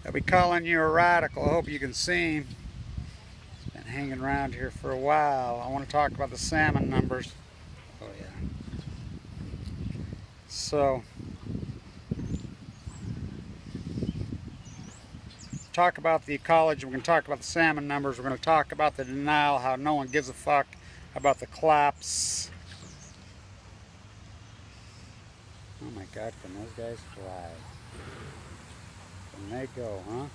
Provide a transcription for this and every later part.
They'll be calling you a radical. I hope you can see him. He's been hanging around here for a while. I want to talk about the salmon numbers. Oh yeah. So, talk about the ecology. We're going to talk about the salmon numbers. We're going to talk about the denial, how no one gives a fuck about the collapse. Oh my God, can those guys fly? Can they go, huh?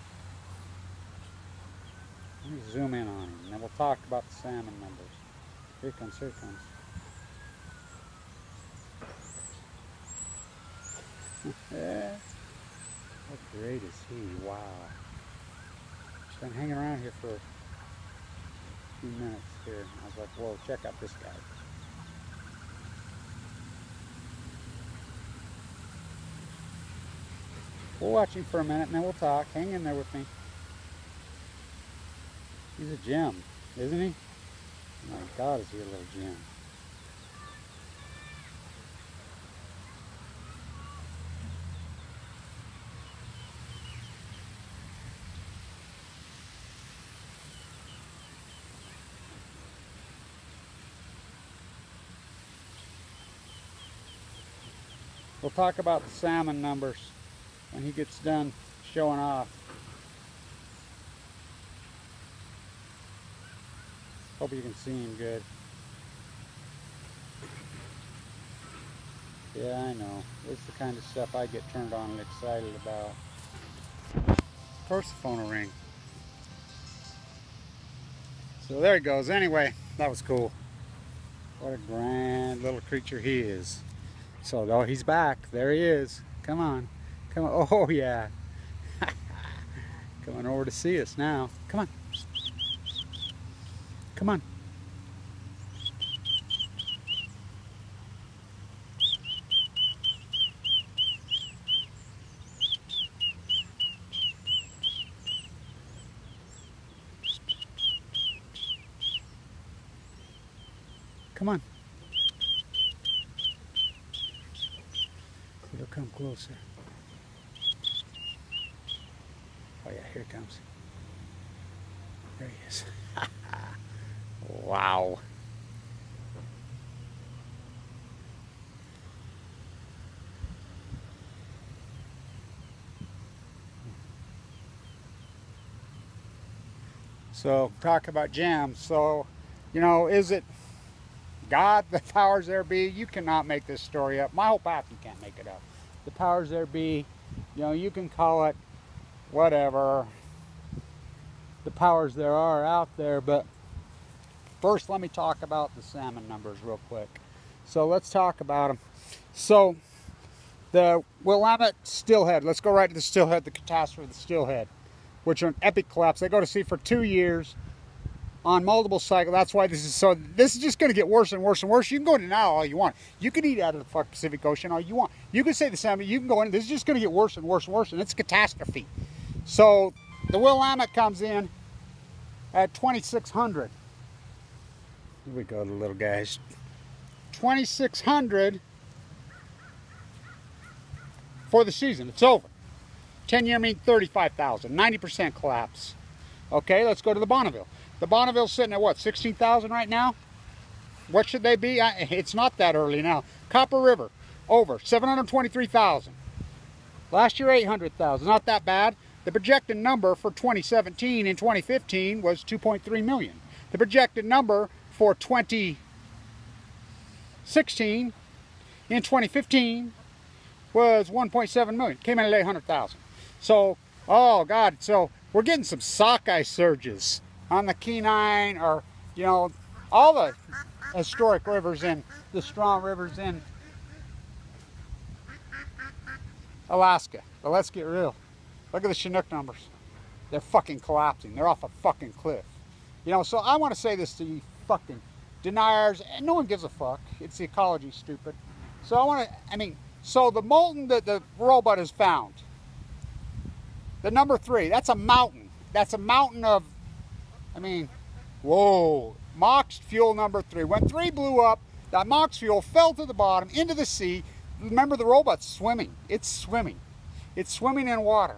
Let me zoom in on him, and then we'll talk about the salmon numbers. Here it comes, here it comes. How great is he? Wow. He's been hanging around here for a few minutes here. I was like, whoa, check out this guy. We'll watch him for a minute and then we'll talk. Hang in there with me. He's a gem, isn't he? Oh my God, is he a little gem. We'll talk about the salmon numbers when he gets done showing off. Hope you can see him good. Yeah, I know. It's the kind of stuff I get turned on and excited about. Of course the phone will ring. So there he goes. Anyway, that was cool. What a grand little creature he is. So, oh, he's back. There he is. Come on. Come on. Oh, yeah. Coming over to see us now. Come on. Come on. Come on. He'll come closer. Oh yeah, here it comes. There he is. Wow. So, talk about gems. So, you know, is it God, the powers there be? You cannot make this story up. My whole path, you can't make it up. The powers there be, you know, you can call it whatever. The powers there are out there, but first let me talk about the salmon numbers real quick. So let's talk about them. So the Willamette Steelhead, let's go right to the Steelhead, the catastrophe of the Steelhead, which are an epic collapse. They go to sea for 2 years on multiple cycles. That's why this is just going to get worse and worse and worse. You can go into now all you want. You can eat out of the fucking Pacific Ocean all you want. You can say the salmon, you can go in. This is just going to get worse and worse and worse, and it's a catastrophe. So the Willamette comes in at 2,600. Here we go, the little guys. 2,600 for the season. It's over. 10-year mean 35,000. 90% collapse. Okay, let's go to the Bonneville. The Bonneville's sitting at what, 16,000 right now? What should they be? It's not that early now. Copper River, over 723,000. Last year 800,000. Not that bad. The projected number for 2017 and 2015 was 2.3 million. The projected number for 2016 in 2015 was 1.7 million. Came in at 800,000. So, oh God, so we're getting some sockeye surges on the Kenai, or, you know, all the historic rivers in, the strong rivers in Alaska. But let's get real. Look at the Chinook numbers. They're fucking collapsing. They're off a fucking cliff. You know, so I want to say this to you fucking deniers, and no one gives a fuck. It's the ecology, stupid. So so the molten that the robot has found, the number 3, that's a mountain. That's a mountain of, whoa. Mox fuel number 3. When 3 blew up, that Mox fuel fell to the bottom, into the sea. Remember, the robot's swimming. It's swimming. It's swimming in water.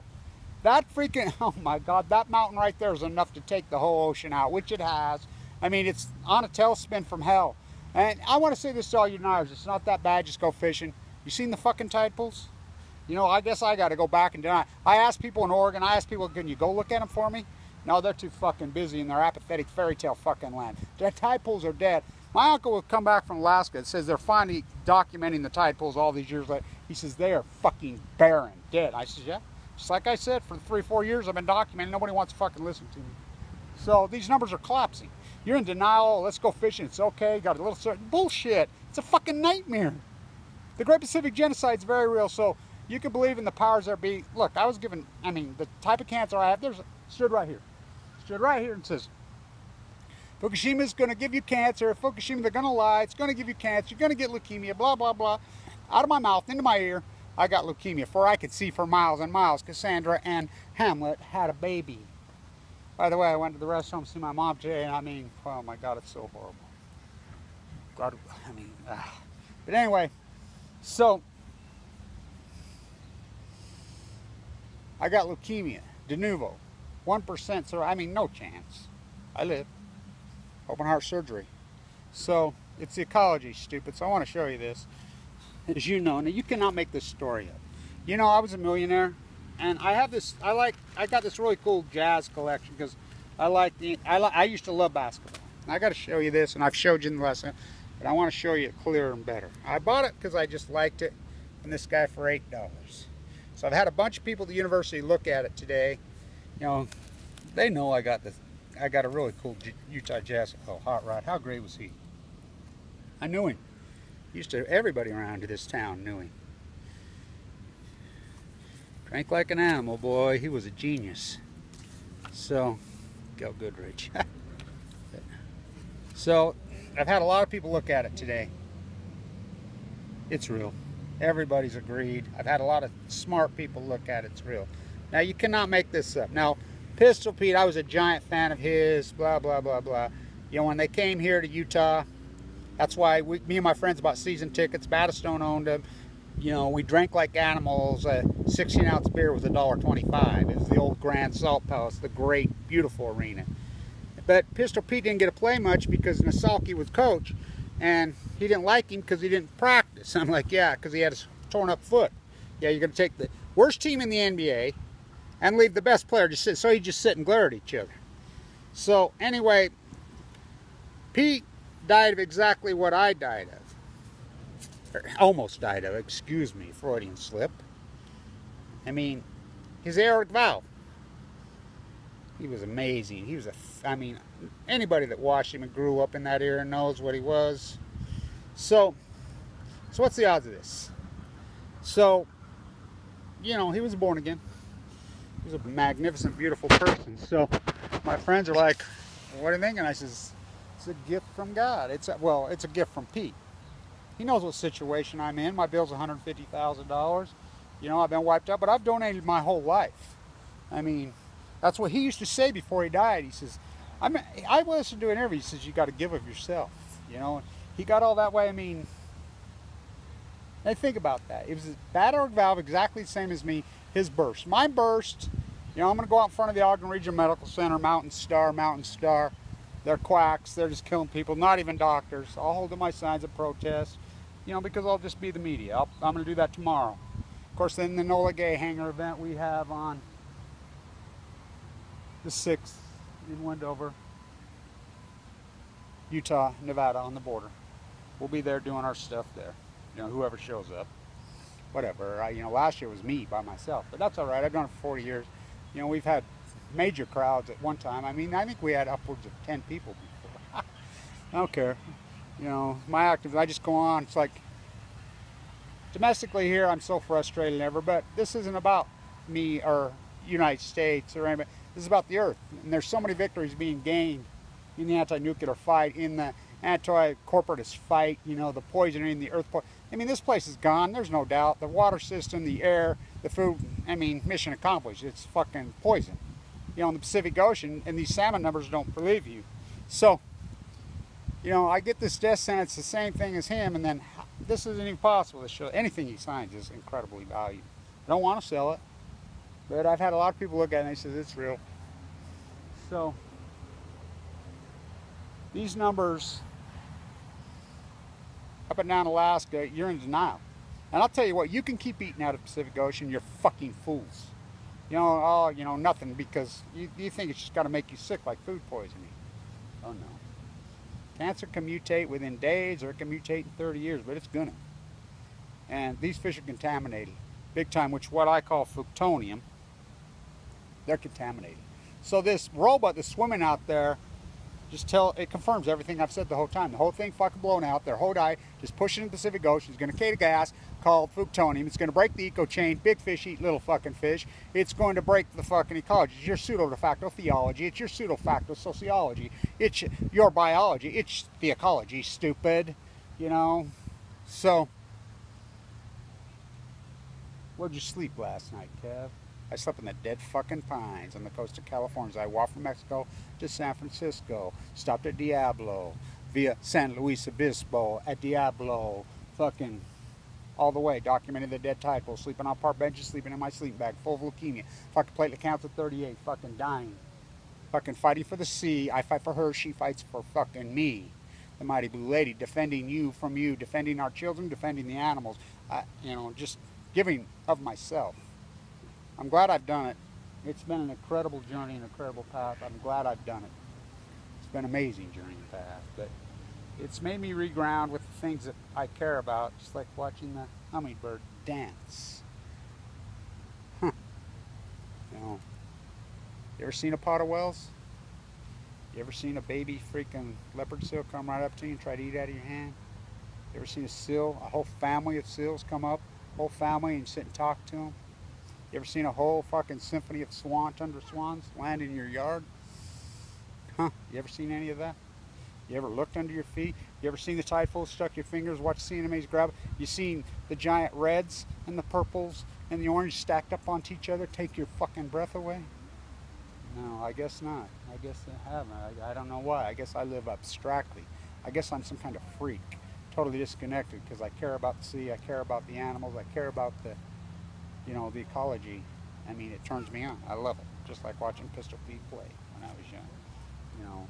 That freaking, oh my God, that mountain right there is enough to take the whole ocean out, which it has. I mean, it's on a tailspin from hell. And I want to say this to all you deniers, it's not that bad, just go fishing. You seen the fucking tide pools? You know, I guess I got to go back and deny. I asked people in Oregon, I asked people, can you go look at them for me? No, they're too fucking busy in their apathetic fairy tale fucking land. The tide pools are dead. My uncle will come back from Alaska. It says they're finally documenting the tide pools all these years later. He says they are fucking barren, dead. I said, yeah. Just like I said, for the 3 or 4 years I've been documenting, nobody wants to fucking listen to me. So these numbers are collapsing. You're in denial. Let's go fishing. It's okay. Got a little certain bullshit. It's a fucking nightmare. The Great Pacific Genocide is very real. So you can believe in the powers that be. Look, I was given, I mean, the type of cancer I have, stood right here. Stood right here and says, Fukushima is going to give you cancer. Fukushima, they're going to lie. It's going to give you cancer. You're going to get leukemia, blah, blah, blah. Out of my mouth, into my ear, I got leukemia. For I could see for miles and miles. Cassandra and Hamlet had a baby. By the way, I went to the rest home to see my mom today, and I mean, oh my God, it's so horrible. God, I mean, but anyway, so I got leukemia, de novo, 1%. So I mean, no chance. I live. Open heart surgery. So it's the ecology, stupid. So I want to show you this. As you know, now you cannot make this story up. You know, I was a millionaire, and I have this. I got this really cool jazz collection because I used to love basketball. And I got to show you this, and I've showed you in the lesson, but I want to show you it clearer and better. I bought it because I just liked it, and this guy for $8. So I've had a bunch of people at the university look at it today. You know, they know I got this. I got a really cool Utah Jazz hot rod. How great was he? I knew him. Everybody around this town knew him. Drank like an animal, boy. He was a genius. So, go Goodrich. So, I've had a lot of people look at it today. It's real. Everybody's agreed. I've had a lot of smart people look at it. It's real. Now, you cannot make this up. Now, Pistol Pete, I was a giant fan of his, blah, blah, blah, blah. You know, when they came here to Utah, that's why me and my friends bought season tickets. Battistone owned them. You know, we drank like animals. A 16-ounce beer was $1.25. It was the old Grand Salt Palace, the great, beautiful arena. But Pistol Pete didn't get to play much because Nasalki was coach, and he didn't like him because he didn't practice. I'm like, yeah, because he had a torn up foot. Yeah, you're going to take the worst team in the NBA and leave the best player just sit. So he just sit and glare at each other. So anyway, Pete died of exactly what I died of. Or almost died of, excuse me, Freudian slip. I mean, his aortic valve. He was amazing. He was I mean, anybody that watched him and grew up in that era knows what he was. So what's the odds of this? So, you know, he was born again. He was a magnificent, beautiful person. So my friends are like, what do you think? And I says, it's a gift from God. It's a gift from Pete. He knows what situation I'm in. My bill's $150,000. You know, I've been wiped out, but I've donated my whole life. I mean, that's what he used to say before he died. He says, I listened to an interview. He says, you got to give of yourself. You know, he got all that way. I mean, and think about that. It was a bad aortic valve, exactly the same as me. His burst. My burst, you know, I'm going to go out in front of the Ogden Regional Medical Center, Mountain Star. They're quacks. They're just killing people, not even doctors. I'll hold up my signs of protest, you know, because I'll just be the media. I'm going to do that tomorrow. Of course, then the Nola Gay Hangar event we have on the 6th in Wendover, Utah, Nevada, on the border. We'll be there doing our stuff there. You know, whoever shows up, whatever. You know, last year was me by myself, but that's all right. I've done it for 40 years. You know, we've had major crowds at one time. I mean, I think we had upwards of 10 people before. I don't care. You know, my activism, I just go on. It's like, domestically here, I'm so frustrated and ever, but this isn't about me or United States or anybody. This is about the earth. And there's so many victories being gained in the anti-nuclear fight, in the anti-corporatist fight, you know, the poisoning, the earth. I mean, this place is gone. There's no doubt. The water system, the air, the food, I mean, mission accomplished. It's fucking poison. You know, in the Pacific Ocean, and these salmon numbers don't believe you. So, you know, I get this death sentence, the same thing as him, and then this isn't even possible to show. Anything he signs is incredibly valued. I don't want to sell it. But I've had a lot of people look at it and they say it's real. So these numbers up and down Alaska, you're in denial. And I'll tell you what, you can keep eating out of the Pacific Ocean, you're fucking fools. You know, oh, you know, nothing, because you think it's just got to make you sick like food poisoning. Oh no. Cancer can mutate within days or it can mutate in 30 years, but it's gonna. And these fish are contaminated big time, which what I call fructonium. They're contaminated. So this robot that's swimming out there, it confirms everything I've said the whole time. The whole thing fucking blown out. Their whole diet just pushing in the Pacific Ocean. It's going to create a gas called fructonium. It's going to break the eco chain. Big fish eat little fucking fish. It's going to break the fucking ecology. It's your pseudo de facto theology. It's your pseudo facto sociology. It's your biology. It's the ecology, stupid. You know? So, where'd you sleep last night, Kev? I slept in the dead fucking pines on the coast of California. I walked from Mexico to San Francisco, stopped at Diablo, via San Luis Obispo, at Diablo, fucking all the way, documented the dead tide pool, sleeping on park benches, sleeping in my sleeping bag, full of leukemia, fucking platelet counts at 38, fucking dying, fucking fighting for the sea. I fight for her, she fights for fucking me, the mighty blue lady, defending you from you, defending our children, defending the animals, you know, just giving of myself. I'm glad I've done it. It's been an incredible journey, an incredible path. I'm glad I've done it. It's been an amazing journey and path, but it's made me reground with the things that I care about, just like watching the hummingbird dance. Huh. You know, you ever seen a pot of whales? You ever seen a baby freaking leopard seal come right up to you and try to eat out of your hand? You ever seen a seal, a whole family of seals come up, whole family, and sit and talk to them? You ever seen a whole fucking symphony of tundra swans land in your yard? Huh? You ever seen any of that? You ever looked under your feet? You ever seen the tide pool, stuck your fingers, watched the enemies grab it? You seen the giant reds and the purples and the orange stacked up onto each other take your fucking breath away? No, I guess not. I guess I haven't. I don't know why. I guess I live abstractly. I guess I'm some kind of freak, totally disconnected, because I care about the sea, I care about the animals, I care about the, you know, the ecology. I mean, it turns me on. I love it. Just like watching Pistol Pete play when I was young. You know,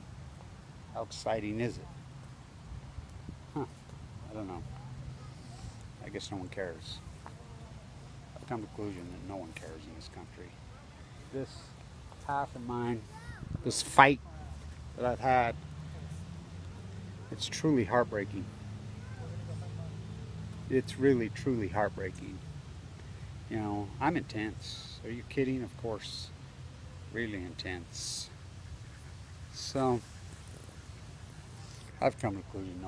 how exciting is it? Huh. I don't know. I guess no one cares. I've come to the conclusion that no one cares in this country. This path of mine, this fight that I've had, it's truly heartbreaking. It's really, truly heartbreaking. You know, I'm intense. Are you kidding? Of course. Really intense. So, I've come to the conclusion no one